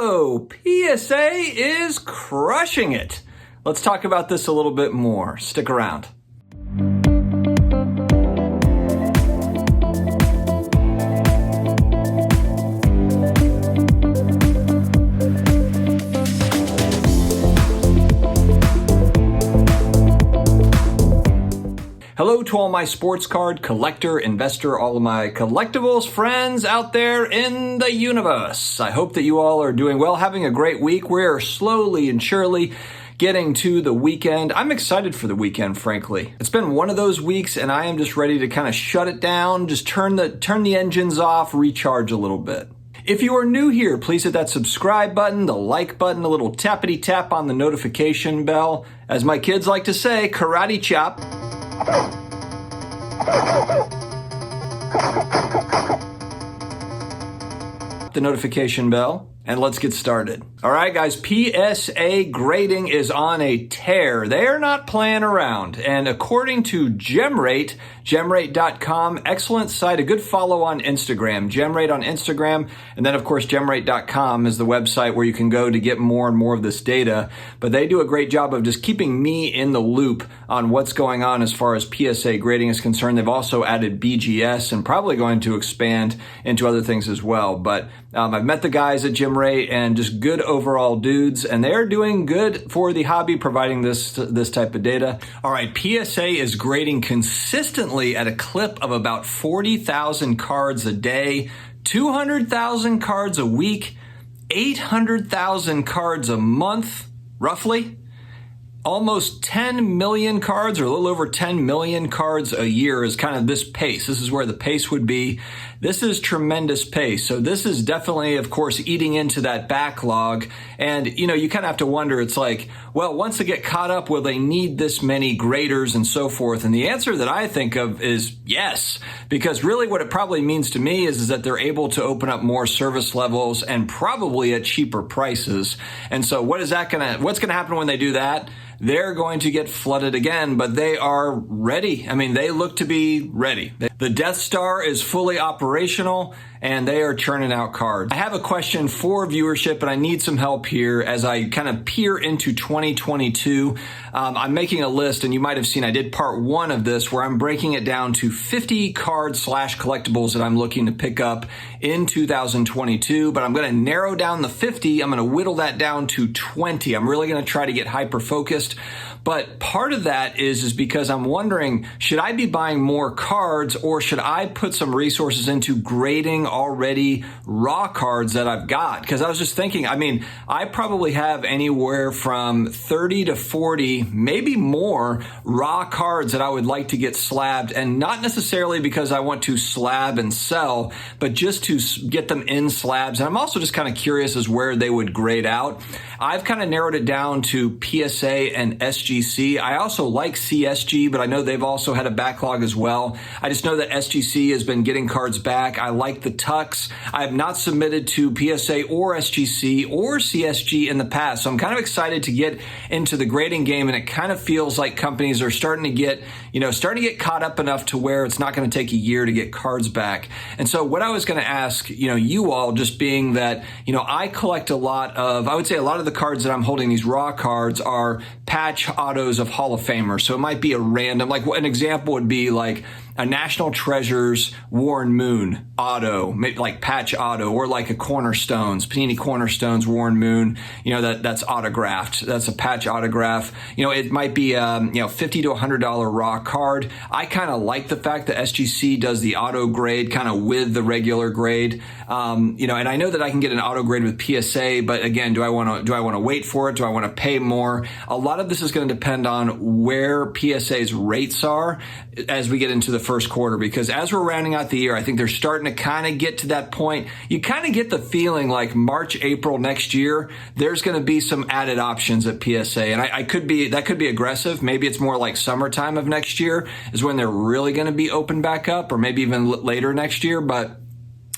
Whoa, PSA is crushing it. Let's talk about this a little bit more. Stick around. Hello to all my sports card collector, investor, all of my collectibles friends out there in the universe. I hope that you all are doing well, having a great week. We're slowly and surely getting to the weekend. I'm excited for the weekend, frankly. It's been one of those weeks and I am just ready to kind of shut it down, just turn the engines off, recharge a little bit. If you are new here, please hit that subscribe button, the like button, a little tappity tap on the notification bell. As my kids like to say, karate chop. The notification bell, and let's get started. All right, guys, PSA Grading is on a tear. They are not playing around. And according to GemRate, gemrate.com, excellent site, a good follow on Instagram, GemRate on Instagram. And then, of course, gemrate.com is the website where you can go to get more and more of this data. But they do a great job of just keeping me in the loop on what's going on as far as PSA grading is concerned. They've also added BGS and probably going to expand into other things as well. But I've met the guys at GemRate and just good overall dudes, and they're doing good for the hobby, providing this type of data. All right, PSA is grading consistently at a clip of about 40,000 cards a day, 200,000 cards a week, 800,000 cards a month, roughly. Almost 10 million cards, or a little over 10 million cards a year is kind of this pace. This is where the pace would be. This is tremendous pace. So this is definitely, of course, eating into that backlog. And, you know, you kind of have to wonder, it's like, well, once they get caught up, will they need this many graders and so forth? And the answer that I think of is yes, because really what it probably means to me is that they're able to open up more service levels and probably at cheaper prices. And so what's going to happen when they do that? They're going to get flooded again, but they are ready. I mean, they look to be ready. The Death Star is fully operational and they are churning out cards. I have a question for viewership and I need some help here as I kind of peer into 2022. I'm making a list, and you might have seen I did part one of this where I'm breaking it down to 50 cards / collectibles that I'm looking to pick up in 2022, but I'm going to narrow down the 50. I'm going to whittle that down to 20. I'm really going to try to get hyper focused. But part of that is because I'm wondering, should I be buying more cards or should I put some resources into grading already raw cards that I've got? Because I was just thinking, I mean, I probably have anywhere from 30 to 40, maybe more raw cards that I would like to get slabbed, and not necessarily because I want to slab and sell, but just to get them in slabs. And I'm also just kind of curious as where they would grade out. I've kind of narrowed it down to PSA and SGC. I also like CSG, but I know they've also had a backlog as well. I just know that SGC has been getting cards back. I like the Tux. I have not submitted to PSA or SGC or CSG in the past, so I'm kind of excited to get into the grading game, and it kind of feels like companies are starting to get caught up enough to where it's not going to take a year to get cards back. And so what I was going to ask, you all, just being that, I collect a lot of the cards that I'm holding, these raw cards, are patch autos of Hall of Famers. So it might be a random, like an example would be like a National Treasures Warren Moon auto, maybe like patch auto, or like a Cornerstones, Panini Cornerstones Warren Moon, that's autographed. That's a patch autograph. It might be $50 to $100 raw card. I kind of like the fact that SGC does the auto grade kind of with the regular grade. And I know that I can get an auto grade with PSA, but again, do I want to wait for it? Do I want to pay more? A lot of this is going to depend on where PSA's rates are as we get into the first quarter, because as we're rounding out the year, I think they're starting to kind of get to that point. You kind of get the feeling like March, April next year, there's going to be some added options at PSA. And that could be aggressive. Maybe it's more like summertime of next year is when they're really going to be open back up, or maybe even later next year. But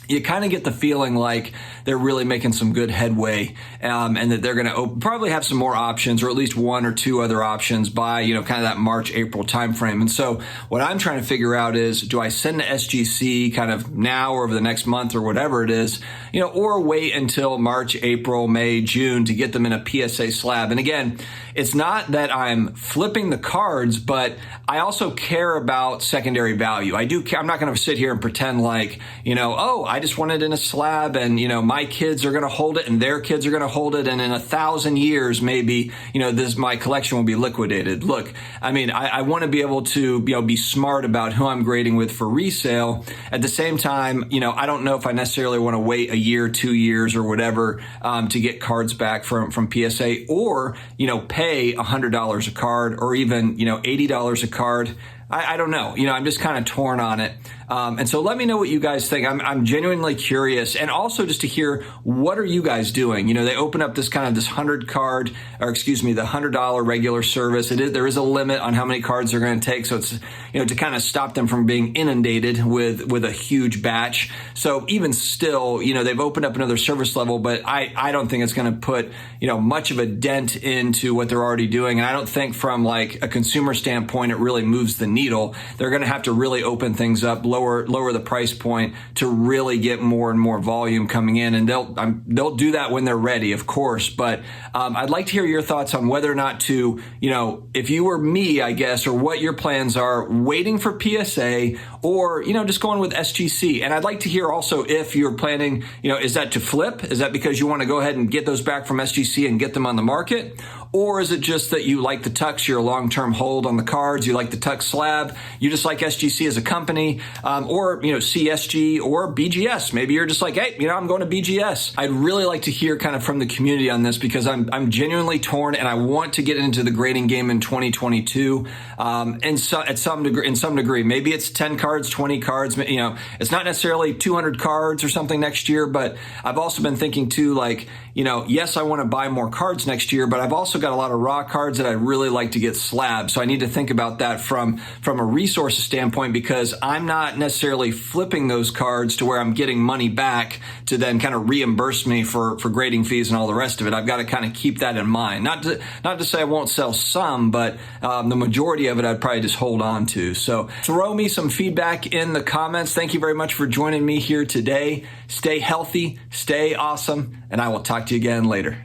you kind of get the feeling like they're really making some good headway, and that they're going to probably have some more options, or at least one or two other options by, kind of that March, April timeframe. And so what I'm trying to figure out is, do I send to SGC kind of now or over the next month or whatever it is, or wait until March, April, May, June to get them in a PSA slab? And again, it's not that I'm flipping the cards, but I also care about secondary value. I do care. I'm not going to sit here and pretend like, I just want it in a slab, and, my kids are going to hold it and their kids are going to hold it. And in 1,000 years, maybe, my collection will be liquidated. Look, I want to be able to, be smart about who I'm grading with for resale. At the same time, I don't know if I necessarily want to wait a year, 2 years or whatever, to get cards back from PSA, or, pay $100 a card, or even, $80 a card. I don't know. I'm just kind of torn on it. And so let me know what you guys think. I'm genuinely curious, and also just to hear, what are you guys doing? They open up this kind of this the $100 regular service. There is a limit on how many cards they're going to take. So it's, to kind of stop them from being inundated with a huge batch. So even still, they've opened up another service level, but I don't think it's going to put, much of a dent into what they're already doing. And I don't think from like a consumer standpoint, it really moves the needle. They're going to have to really open things up, lower the price point to really get more and more volume coming in, and they'll do that when they're ready, of course. But I'd like to hear your thoughts on whether or not to, if you were me, I guess, or what your plans are, waiting for PSA, or just going with SGC. And I'd like to hear also if you're planning, is that to flip? Is that because you want to go ahead and get those back from SGC and get them on the market? Or is it just that you like the Tux, you're a long-term hold on the cards, you like the Tux slab, you just like SGC as a company, or, CSG or BGS. Maybe you're just like, hey, I'm going to BGS. I'd really like to hear kind of from the community on this, because I'm genuinely torn, and I want to get into the grading game in 2022. And so in some degree, maybe it's 10 cards, 20 cards, it's not necessarily 200 cards or something next year, but I've also been thinking too, like, yes, I want to buy more cards next year, but I've also got a lot of raw cards that I'd really like to get slabbed. So I need to think about that from a resources standpoint, because I'm not necessarily flipping those cards to where I'm getting money back to then kind of reimburse me for grading fees and all the rest of it. I've got to kind of keep that in mind. Not to say I won't sell some, but the majority of it I'd probably just hold on to. So throw me some feedback in the comments. Thank you very much for joining me here today. Stay healthy, stay awesome, and I will talk to you again later.